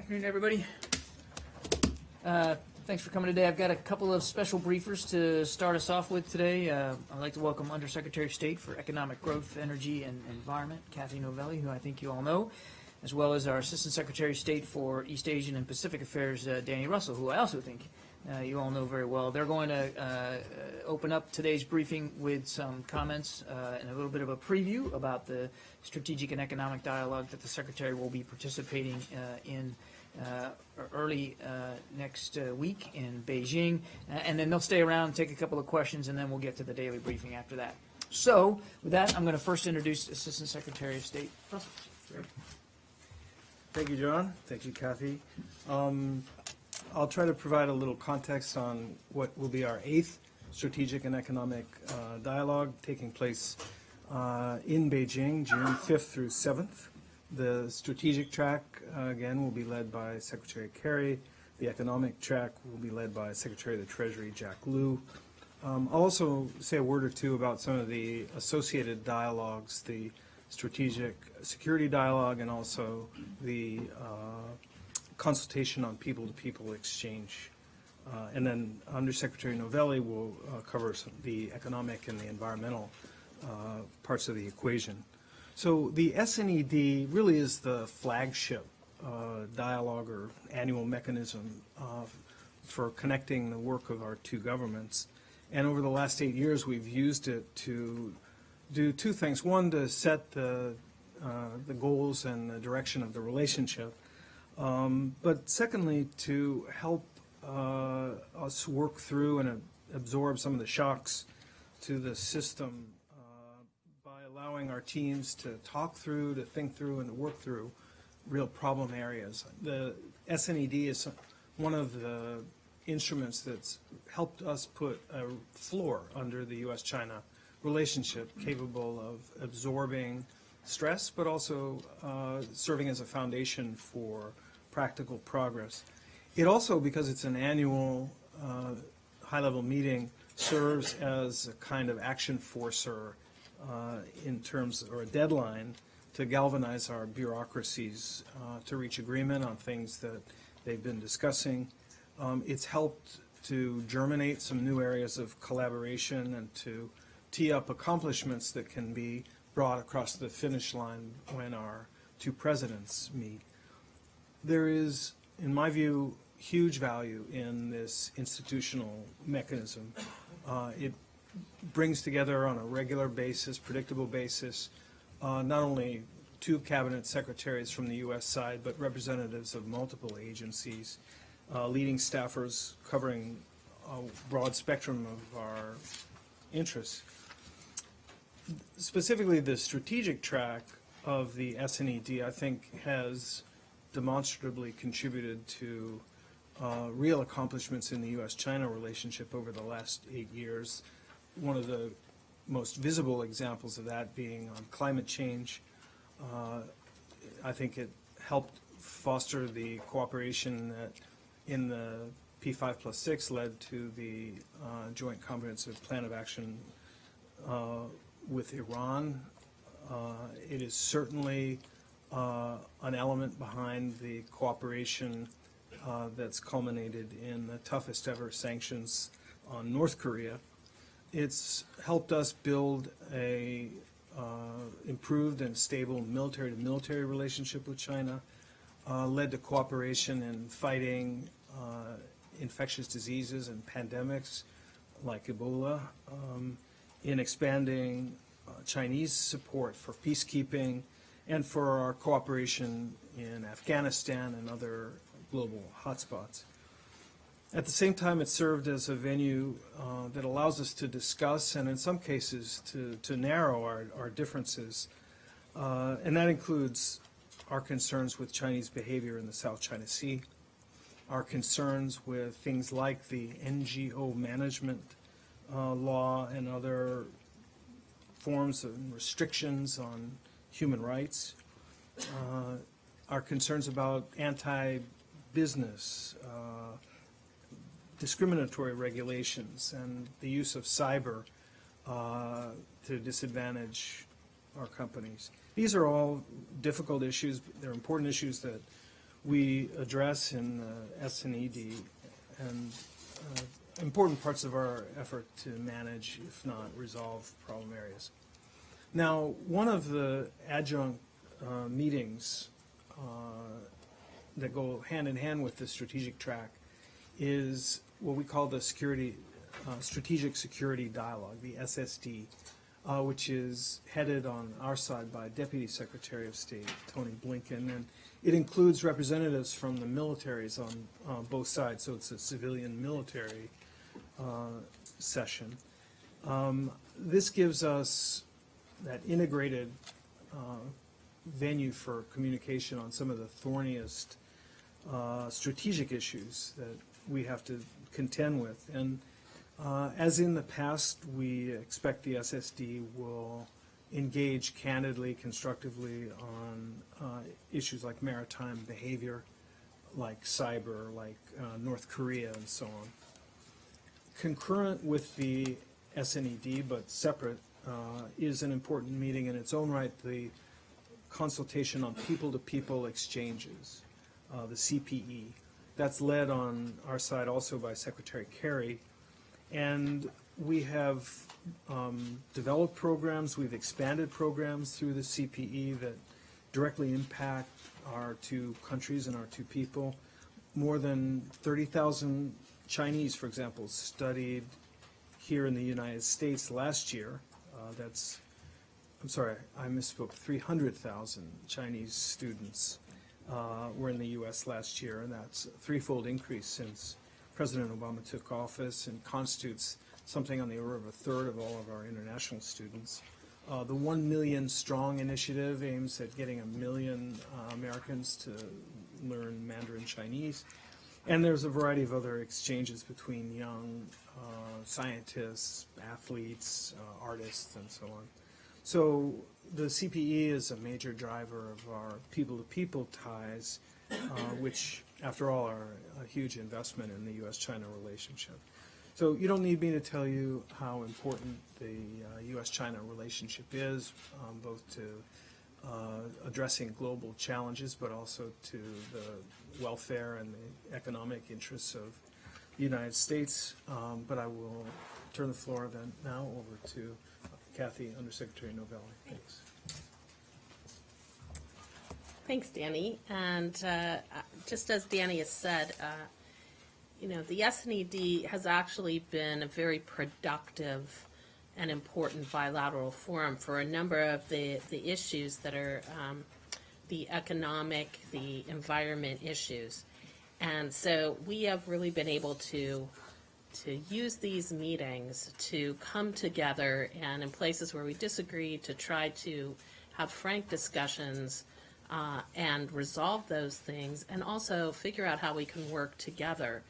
Afternoon, everybody. Thanks for coming today. I've got a couple of special briefers to start us off with today. I'd like to welcome Undersecretary of State for Economic Growth, Energy, and Environment, Kathy Novelli, who I think you all know, as well as our Assistant Secretary of State for East Asian and Pacific Affairs, Danny Russell, who I also think you all know very well. They're going to open up today's briefing with some comments and a little bit of a preview about the strategic and economic dialogue that the Secretary will be participating in early next week in Beijing, and then they'll stay around and take a couple of questions, and then we'll get to the daily briefing after that. So with that, I'm going to first introduce Assistant Secretary of State Russell. Thank you, John. Thank you, Kathy. I'll try to provide a little context on what will be our 8th strategic and economic dialogue taking place in Beijing, June 5th through 7th. The strategic track, again, will be led by Secretary Kerry. The economic track will be led by Secretary of the Treasury, Jack Lew. I'll also say a word or two about some of the associated dialogues, the strategic security dialogue and also the consultation on people-to-people exchange. And then Undersecretary Novelli will cover the economic and the environmental parts of the equation. So the SNED really is the flagship dialogue or annual mechanism for connecting the work of our two governments. And over the last 8 years, we've used it to do two things. One, to set the goals and the direction of the relationship. But secondly, to help us work through and absorb some of the shocks to the system by allowing our teams to talk through, to think through, and to work through real problem areas. The SNED is one of the instruments that's helped us put a floor under the U.S.-China relationship capable of absorbing stress, but also serving as a foundation for practical progress. It also, because it's an annual high-level meeting, serves as a kind of action forcer in terms, or a deadline, to galvanize our bureaucracies to reach agreement on things that they've been discussing. It's helped to germinate some new areas of collaboration and to tee up accomplishments that can be brought across the finish line when our two presidents meet. There is, in my view, huge value in this institutional mechanism. It brings together on a regular basis, predictable basis, not only two cabinet secretaries from the U.S. side, but representatives of multiple agencies, leading staffers covering a broad spectrum of our interests. Specifically, the strategic track of the SNED, I think, has demonstrably contributed to real accomplishments in the U.S.-China relationship over the last 8 years. One of the most visible examples of that being on climate change. I think it helped foster the cooperation that in the P5+6 led to the Joint Comprehensive Plan of Action with Iran. It is certainly an element behind the cooperation that's culminated in the toughest ever sanctions on North Korea. It's helped us build a improved and stable military-to-military relationship with China, led to cooperation in fighting infectious diseases and pandemics like Ebola, in expanding Chinese support for peacekeeping, and for our cooperation in Afghanistan and other global hotspots. At the same time, it served as a venue that allows us to discuss and in some cases to narrow our differences. And that includes our concerns with Chinese behavior in the South China Sea, our concerns with things like the NGO management law and other forms of restrictions on human rights, our concerns about anti-business, discriminatory regulations, and the use of cyber to disadvantage our companies. These are all difficult issues. They're important issues that we address in the SNED and important parts of our effort to manage, if not resolve, problem areas. Now, one of the adjunct meetings that go hand in hand with the strategic track is what we call the Strategic Security Dialogue, the SSD, which is headed on our side by Deputy Secretary of State Tony Blinken, and it includes representatives from the militaries on both sides, so it's a civilian-military session. This gives us that integrated venue for communication on some of the thorniest strategic issues that we have to contend with. And as in the past, we expect the SSD will engage candidly, constructively on issues like maritime behavior, like cyber, like North Korea, and so on. Concurrent with the SNED, but separate, is an important meeting in its own right, the consultation on people-to-people exchanges, the CPE. That's led on our side also by Secretary Kerry. And we have developed programs, we've expanded programs through the CPE that directly impact our two countries and our two people. More than 30,000 Chinese, for example, studied here in the United States last year. I'm sorry, I misspoke, 300,000 Chinese students were in the U.S. last year, and that's a threefold increase since President Obama took office, and constitutes something on the order of a third of all of our international students. The 1 Million Strong initiative aims at getting 1 million Americans to learn Mandarin Chinese. And there's a variety of other exchanges between young scientists, athletes, artists, and so on. So the CPE is a major driver of our people-to-people ties, which, after all, are a huge investment in the U.S.-China relationship. So you don't need me to tell you how important the U.S.-China relationship is, both to addressing global challenges, but also to the welfare and the economic interests of the United States. But I will turn the floor then now over to Kathy, Undersecretary Novelli. Thanks. Thanks, Danny. And just as Danny has said, the SNED has actually been a very productive and important bilateral forum for a number of the issues that are the economic, the environment issues. And so we have really been able to use these meetings to come together, and in places where we disagree, to try to have frank discussions and resolve those things, and also figure out how we can work together.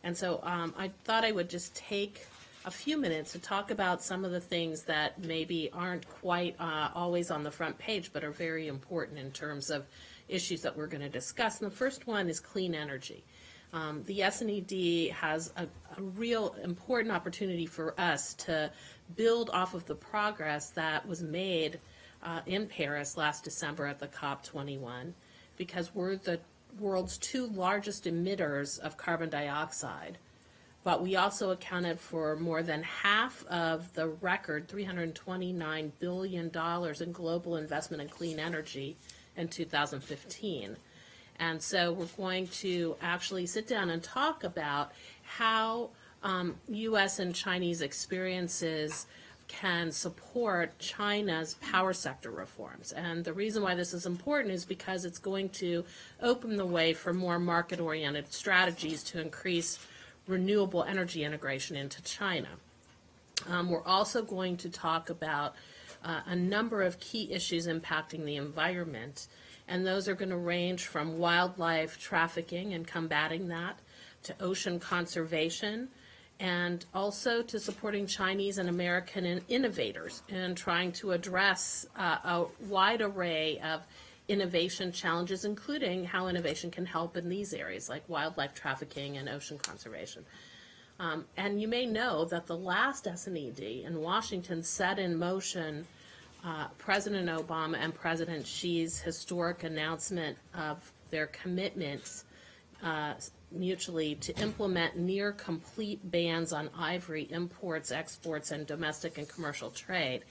And so I thought I would just take a few minutes to talk about some of the things that maybe aren't quite always on the front page, but are very important in terms of issues that we're going to discuss. And the first one is clean energy. The SNED has a real important opportunity for us to build off of the progress that was made in Paris last December at the COP21, because we're the world's 2 largest emitters of carbon dioxide. But we also accounted for more than half of the record $329 billion in global investment in clean energy in 2015. And so we're going to actually sit down and talk about how U.S. and Chinese experiences can support China's power sector reforms. And the reason why this is important is because it's going to open the way for more market-oriented strategies to increase renewable energy integration into China. We're also going to talk about a number of key issues impacting the environment, and those are going to range from wildlife trafficking and combating that, to ocean conservation, and also to supporting Chinese and American innovators in trying to address a wide array of innovation challenges, including how innovation can help in these areas like wildlife trafficking and ocean conservation. And you may know that the last SNED in Washington set in motion President Obama and President Xi's historic announcement of their commitments mutually to implement near complete bans on ivory imports, exports, and domestic and commercial trade.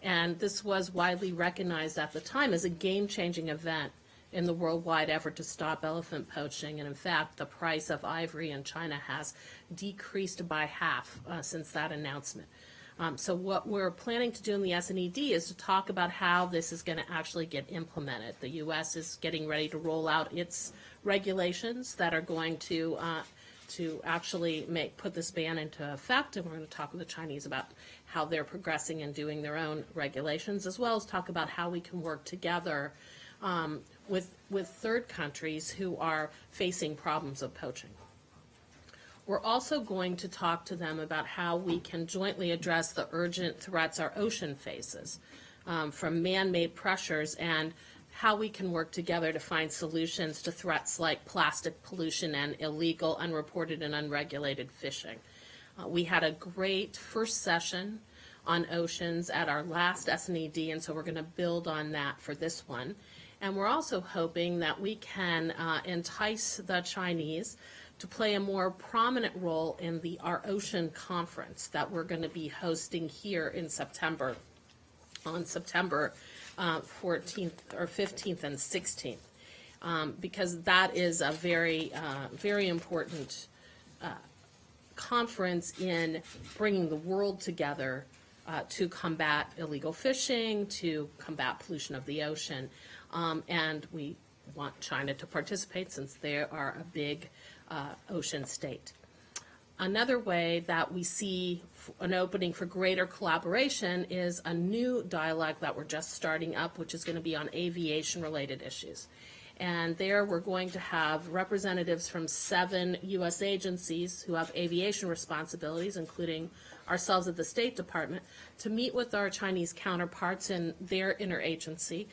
And this was widely recognized at the time as a game-changing event in the worldwide effort to stop elephant poaching. And in fact, the price of ivory in China has decreased by half since that announcement. So what we're planning to do in the SNED is to talk about how this is going to actually get implemented. The U.S. is getting ready to roll out its regulations that are going to actually put this ban into effect, and we're going to talk with the Chinese about how they're progressing and doing their own regulations, as well as talk about how we can work together with third countries who are facing problems of poaching. We're also going to talk to them about how we can jointly address the urgent threats our ocean faces from man-made pressures, and how we can work together to find solutions to threats like plastic pollution and illegal, unreported, and unregulated fishing. We had a great first session on oceans at our last SNED, and so we're going to build on that for this one. And we're also hoping that we can entice the Chinese to play a more prominent role in our ocean conference that we're going to be hosting here in September, on September 14th or 15th and 16th, because that is a very, very important conference in bringing the world together to combat illegal fishing, to combat pollution of the ocean, and we want China to participate since they are a big ocean state. Another way that we see an opening for greater collaboration is a new dialogue that we're just starting up, which is going to be on aviation-related issues. And there we're going to have representatives from 7 U.S. agencies who have aviation responsibilities, including ourselves at the State Department, to meet with our Chinese counterparts in their interagency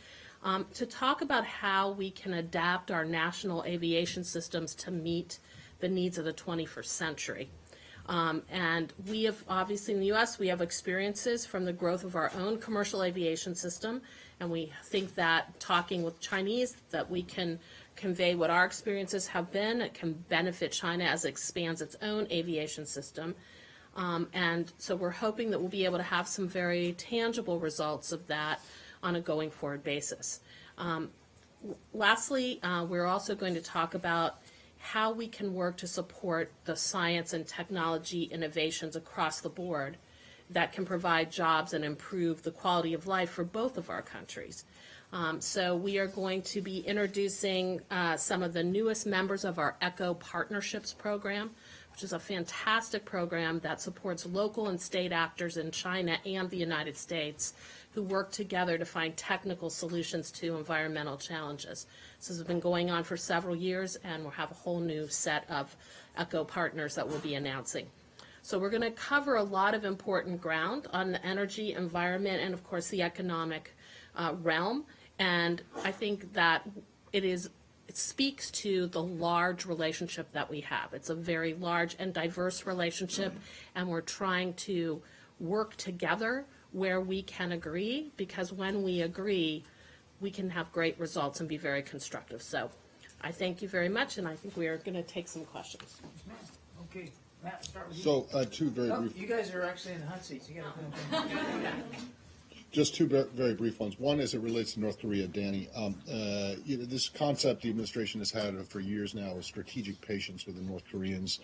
to talk about how we can adapt our national aviation systems to meet the needs of the 21st century. And we have, obviously in the U.S., we have experiences from the growth of our own commercial aviation system, and we think that talking with Chinese, that we can convey what our experiences have been. It can benefit China as it expands its own aviation system. And so we're hoping that we'll be able to have some very tangible results of that on a going forward basis. Lastly, we're also going to talk about how we can work to support the science and technology innovations across the board that can provide jobs and improve the quality of life for both of our countries. So we are going to be introducing some of the newest members of our ECHO Partnerships program, which is a fantastic program that supports local and state actors in China and the United States who work together to find technical solutions to environmental challenges. So this has been going on for several years, and we'll have a whole new set of ECHO partners that we'll be announcing. So we're going to cover a lot of important ground on the energy, environment, and of course the economic realm. And I think that it speaks to the large relationship that we have. It's a very large and diverse relationship, and we're trying to work together where we can agree, because when we agree, we can have great results and be very constructive. So I thank you very much, and I think we are going to take some questions. Okay, Matt, start with you. So, two very Oh, brief, you guys are actually in the hot seats. You got to put them just two very brief ones. One, as it relates to North Korea, Danny. This concept the administration has had for years now of strategic patience with the North Koreans,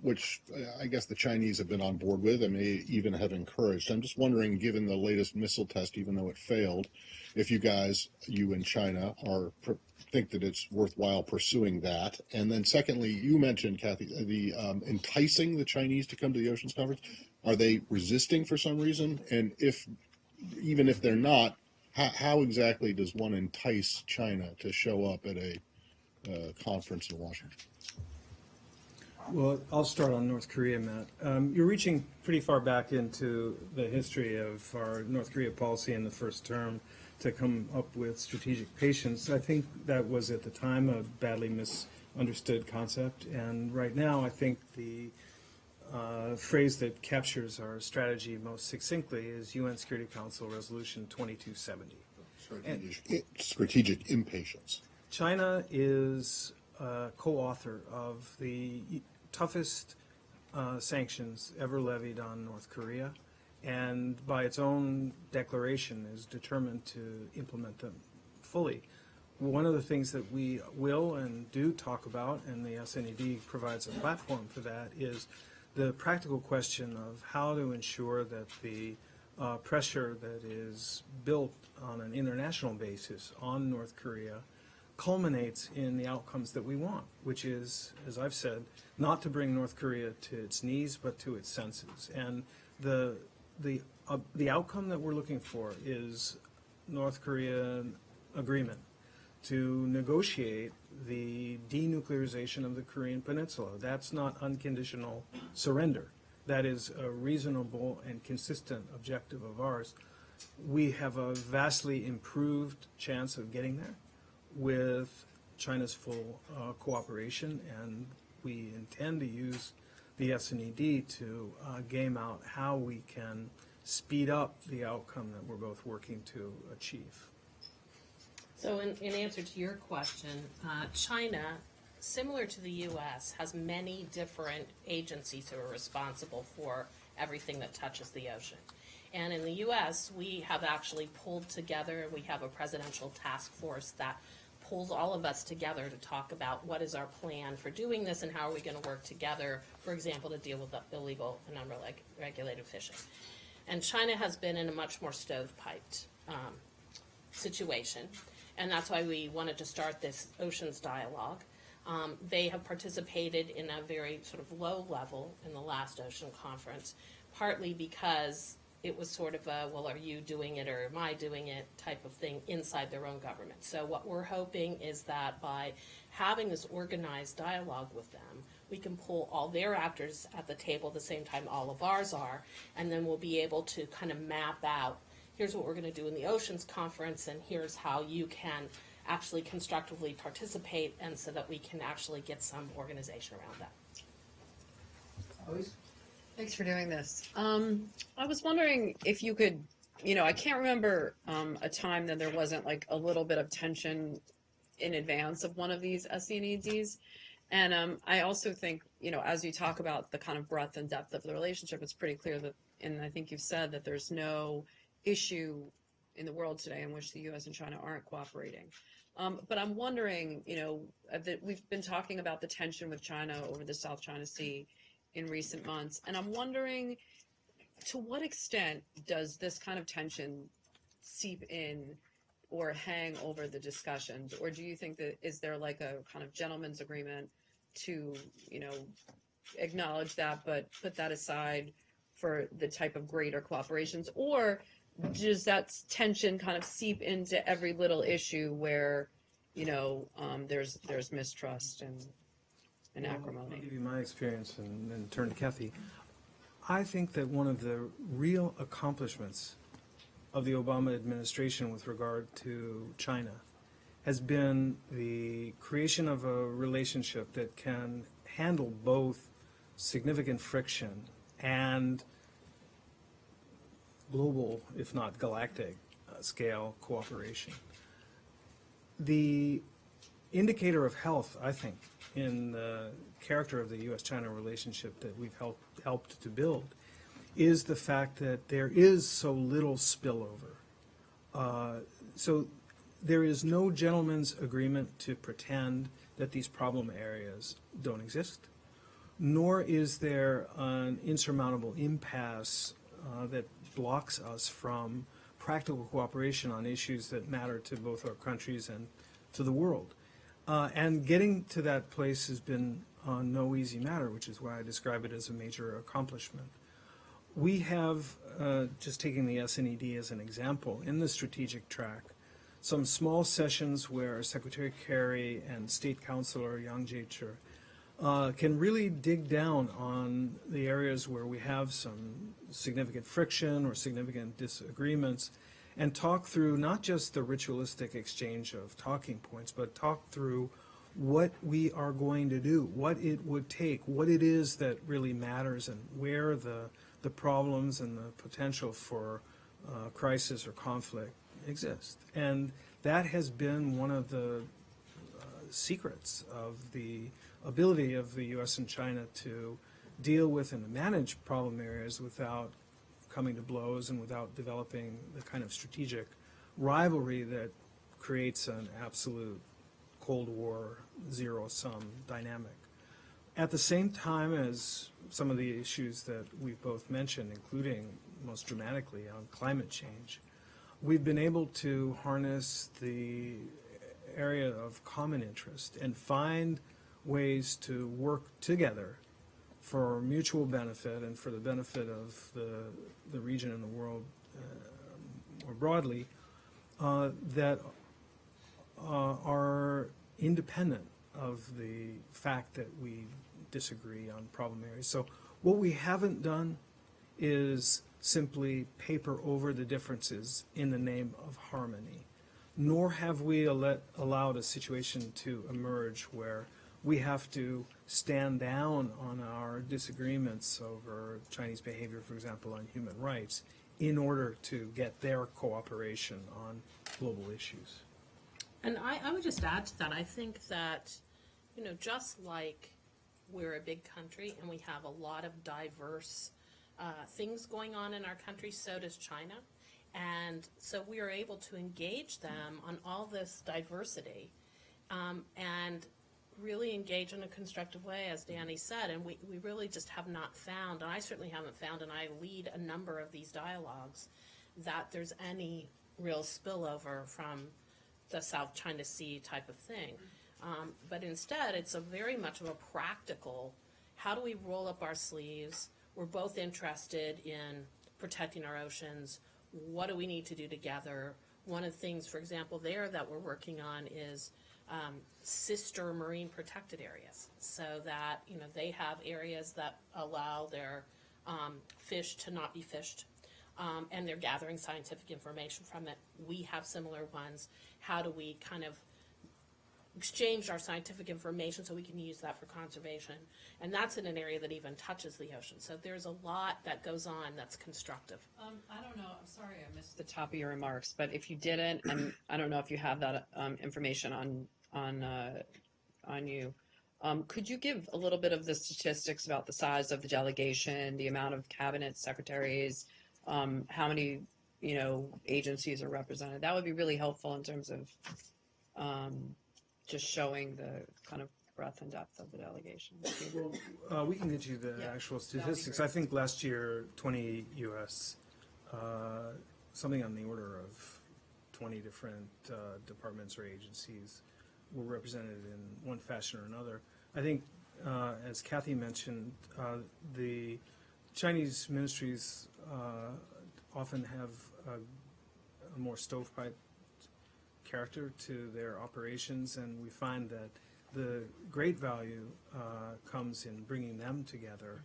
which I guess the Chinese have been on board with and may even have encouraged. I'm just wondering, given the latest missile test, even though it failed, if you and China, think that it's worthwhile pursuing that. And then secondly, you mentioned, Kathy, the enticing the Chinese to come to the Oceans Conference. Are they resisting for some reason? And even if they're not, how exactly does one entice China to show up at a conference in Washington? Well, I'll start on North Korea, Matt. You're reaching pretty far back into the history of our North Korea policy in the first term to come up with strategic patience. I think that was at the time a badly misunderstood concept, and right now I think the phrase that captures our strategy most succinctly is UN Security Council Resolution 2270. Strategic impatience. China is a co-author of the toughest sanctions ever levied on North Korea, and by its own declaration is determined to implement them fully. One of the things that we will and do talk about, and the SNED provides a platform for that, is the practical question of how to ensure that the pressure that is built on an international basis on North Korea culminates in the outcomes that we want, which is, as I've said, not to bring North Korea to its knees, but to its senses. And the outcome that we're looking for is North Korean agreement to negotiate the denuclearization of the Korean Peninsula. That's not unconditional surrender. That is a reasonable and consistent objective of ours. We have a vastly improved chance of getting there with China's full cooperation, and we intend to use the SNED to game out how we can speed up the outcome that we're both working to achieve. So in answer to your question, China, similar to the U.S., has many different agencies who are responsible for everything that touches the ocean. And in the U.S., we have actually pulled together, we have a presidential task force that pulls all of us together to talk about what is our plan for doing this and how are we going to work together, for example, to deal with illegal and unregulated fishing. And China has been in a much more stovepiped situation. And that's why we wanted to start this oceans dialogue. They have participated in a very sort of low level in the last ocean conference, partly because it was sort of a, well, are you doing it or am I doing it type of thing inside their own government. So what we're hoping is that by having this organized dialogue with them, we can pull all their actors at the table at the same time all of ours are, and then we'll be able to kind of map out, here's what we're going to do in the Oceans Conference, and here's how you can actually constructively participate, and so that we can actually get some organization around that. Always? Thanks for doing this. I was wondering if you could, I can't remember a time that there wasn't like a little bit of tension in advance of one of these SNEDs. And I also think, as you talk about the kind of breadth and depth of the relationship, it's pretty clear that, and I think you've said that there's no issue in the world today in which the U.S. and China aren't cooperating. But I'm wondering, that we've been talking about the tension with China over the South China Sea in recent months, and I'm wondering, to what extent does this kind of tension seep in or hang over the discussions, or do you think that, is there like a kind of gentleman's agreement to, acknowledge that, but put that aside for the type of greater cooperations, or does that tension kind of seep into every little issue where, there's mistrust and acrimony? I'll give you my experience and then turn to Kathy. I think that one of the real accomplishments of the Obama administration with regard to China has been the creation of a relationship that can handle both significant friction and global, if not galactic, scale cooperation. The indicator of health, I think, in the character of the U.S.-China relationship that we've helped to build is the fact that there is so little spillover. So there is no gentleman's agreement to pretend that these problem areas don't exist, nor is there an insurmountable impasse that blocks us from practical cooperation on issues that matter to both our countries and to the world. And getting to that place has been no easy matter, which is why I describe it as a major accomplishment. We have, just taking the SNED as an example, in the strategic track, some small sessions where Secretary Kerry and State Councilor Yang Jiechi can really dig down on the areas where we have some significant friction or significant disagreements, and talk through not just the ritualistic exchange of talking points, but talk through what we are going to do, what it would take, what it is that really matters, and where the problems and the potential for crisis or conflict exist. And that has been one of the secrets of the ability of the U.S. and China to deal with and manage problem areas without coming to blows and without developing the kind of strategic rivalry that creates an absolute Cold War zero-sum dynamic. At the same time as some of the issues that we've both mentioned, including most dramatically on climate change, we've been able to harness the area of common interest and find ways to work together for mutual benefit and for the benefit of the region and the world more broadly, that are independent of the fact that we disagree on problem areas. So what we haven't done is simply paper over the differences in the name of harmony, nor have we allowed a situation to emerge where we have to stand down on our disagreements over Chinese behavior, for example, on human rights, in order to get their cooperation on global issues. And I would just add to that, I think that, you know, just like we're a big country and we have a lot of diverse things going on in our country, so does China. And so we are able to engage them on all this diversity and really engage in a constructive way, as Danny said. And we really just have not found, and I certainly haven't found, and I lead a number of these dialogues, that there's any real spillover from the South China Sea type of thing. But instead, it's a very much of a practical, how do we roll up our sleeves? We're both interested in protecting our oceans. What do we need to do together? One of the things, for example, there that we're working on is sister marine protected areas, so that, you know, they have areas that allow their fish to not be fished, and they're gathering scientific information from it. We have similar ones. How do we kind of exchange our scientific information so we can use that for conservation? And that's in an area that even touches the ocean. So there's a lot that goes on that's constructive. I don't know, I'm sorry I missed the top of your remarks, but if you didn't, and I don't know if you have that information on you, could you give a little bit of the statistics about the size of the delegation, the amount of cabinet secretaries, how many, you know, agencies are represented? That would be really helpful in terms of just showing the kind of breadth and depth of the delegation. Well, we can get you the actual statistics. I think last year, 20 U.S., something on the order of 20 different departments or agencies were represented in one fashion or another. I think, as Kathy mentioned, the Chinese ministries often have a more stovepipe character to their operations, and we find that the great value comes in bringing them together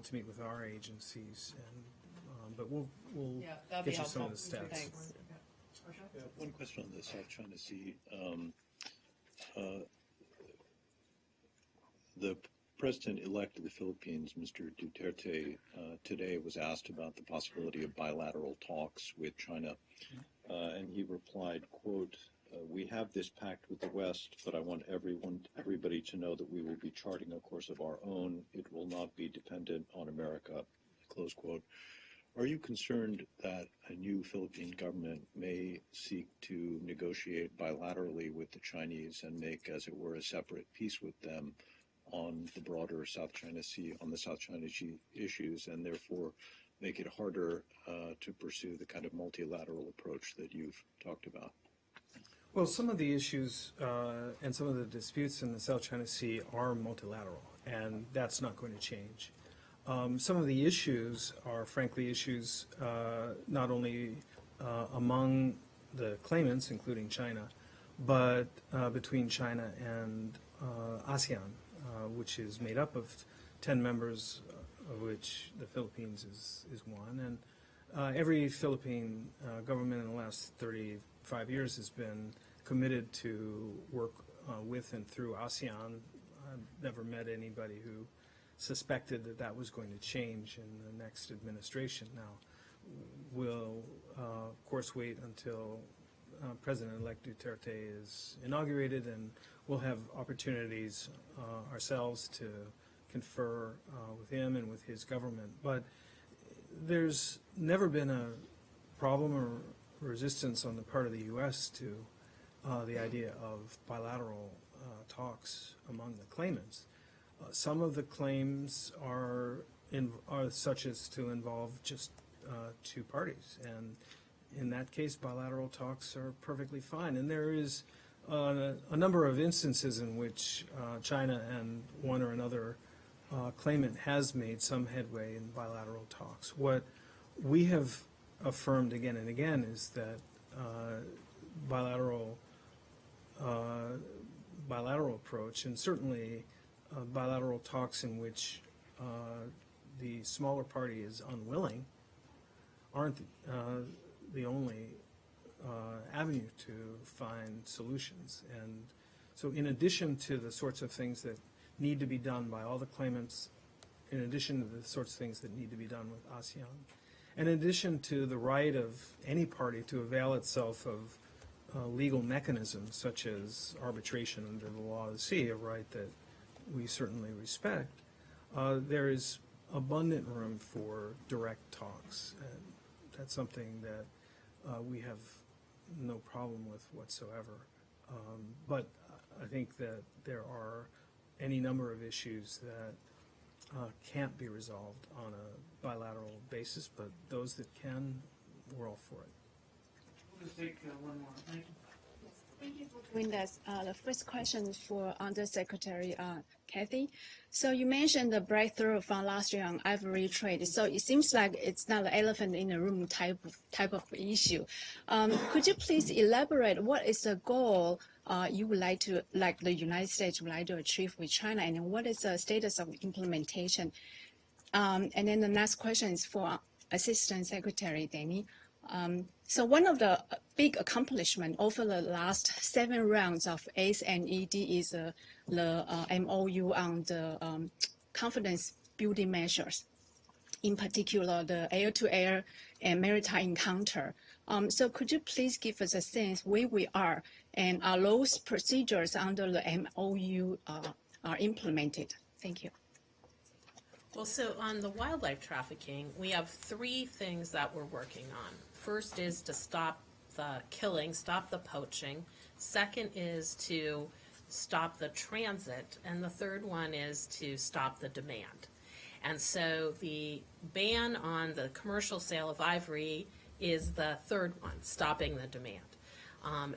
to meet with our agencies. And but we'll that'd be get you some of the helpful. stats. Thanks. Yeah, one question on the South China Sea. The president-elect of the Philippines, Mr. Duterte, today was asked about the possibility of bilateral talks with China, and he replied, quote, "We have this pact with the West, but I want everybody to know that we will be charting a course of our own. It will not be dependent on America," close quote. Are you concerned that a new Philippine government may seek to negotiate bilaterally with the Chinese and make, as it were, a separate peace with them on the broader South China Sea, on the South China Sea issues, and therefore make it harder to pursue the kind of multilateral approach that you've talked about? Well, some of the issues and some of the disputes in the South China Sea are multilateral, and that's not going to change. Some of the issues are, frankly, issues not only among the claimants, including China, but between China and ASEAN, which is made up of 10 members, of which the Philippines is one. And every Philippine government in the last 35 years has been committed to work with and through ASEAN. I've never met anybody who suspected that that was going to change in the next administration. Now, we'll, of course, wait until President-elect Duterte is inaugurated, and we'll we'll have opportunities ourselves to confer with him and with his government. But there's never been a problem or resistance on the part of the U.S. to the idea of bilateral talks among the claimants. Some of the claims are such as to involve just two parties, and in that case, bilateral talks are perfectly fine. And there is a number of instances in which China and one or another claimant has made some headway in bilateral talks. What we have affirmed again and again is that bilateral approach, and certainly bilateral talks in which the smaller party is unwilling, aren't the only avenue to find solutions. And so in addition to the sorts of things that need to be done by all the claimants, in addition to the sorts of things that need to be done with ASEAN, and in addition to the right of any party to avail itself of legal mechanisms such as arbitration under the law of the sea, a right that we certainly respect, there is abundant room for direct talks. And that's something that we have no problem with whatsoever. But I think that there are any number of issues that can't be resolved on a bilateral basis, but those that can, we're all for it. We'll just take one more. Thank you. Thank you for doing this. The first question is for Undersecretary Kathy. So you mentioned the breakthrough from last year on ivory trade. So it seems like it's not the elephant in the room type of issue. Could you please elaborate what is the goal you would like the United States would like to achieve with China, and what is the status of implementation? And then the next question is for Assistant Secretary Danny. So one of the big accomplishments over the last 7 rounds of ACE and ED is the MOU on the confidence building measures, in particular the air-to-air and maritime encounter. So could you please give us a sense where we are, and are those procedures under the MOU are implemented? Thank you. Well, so on the wildlife trafficking, we have 3 things that we're working on. First is to stop the killing, stop the poaching. Second is to stop the transit. And the third one is to stop the demand. And so the ban on the commercial sale of ivory is the third one, stopping the demand.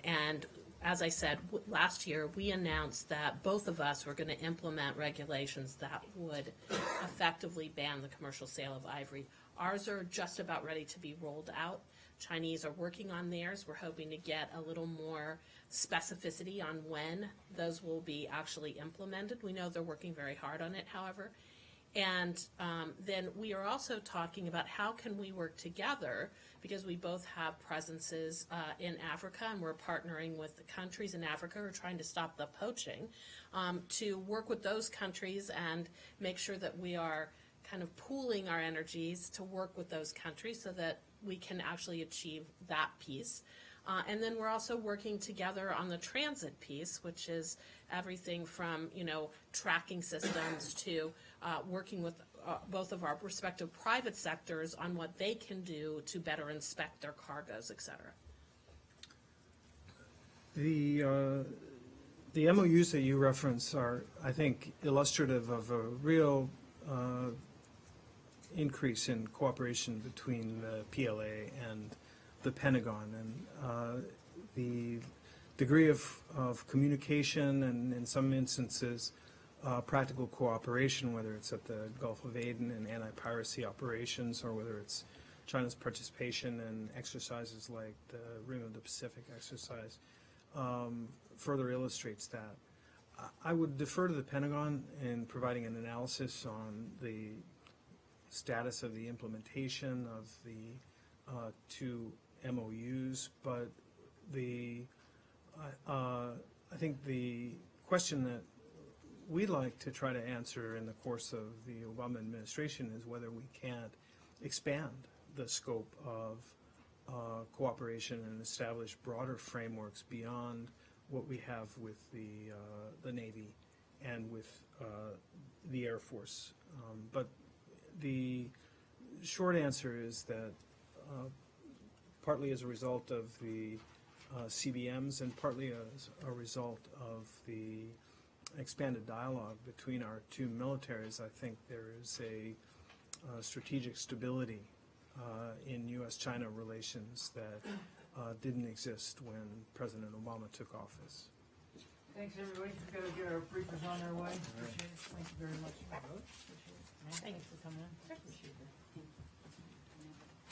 And as I said, last year we announced that both of us were going to implement regulations that would effectively ban the commercial sale of ivory. Ours are just about ready to be rolled out. Chinese are working on theirs. We're hoping to get a little more specificity on when those will be actually implemented. We know they're working very hard on it, however. And then we are also talking about how can we work together, because we both have presences in Africa, and we're partnering with the countries in Africa who are trying to stop the poaching, to work with those countries and make sure that we are kind of pooling our energies to work with those countries so that we can actually achieve that piece. And then we're also working together on the transit piece, which is everything from, tracking systems to working with both of our respective private sectors on what they can do to better inspect their cargoes, et cetera. The MOUs that you reference are, I think, illustrative of a real increase in cooperation between the PLA and the Pentagon, and the degree of communication and, in some instances, practical cooperation, whether it's at the Gulf of Aden and anti-piracy operations, or whether it's China's participation in exercises like the Rim of the Pacific exercise, further illustrates that. I would defer to the Pentagon in providing an analysis on the status of the implementation of the 2 MOUs, but I think the question that we'd like to try to answer in the course of the Obama administration is whether we can't expand the scope of cooperation and establish broader frameworks beyond what we have with the Navy and with the Air Force. But the short answer is that partly as a result of the CBMs and partly as a result of the expanded dialogue between our two militaries, I think there is a strategic stability in U.S.-China relations that didn't exist when President Obama took office. Thanks, everybody. We've got to get our briefers on their way. Appreciate it. Thank you very much. Appreciate it. Thanks for coming in. Appreciate it.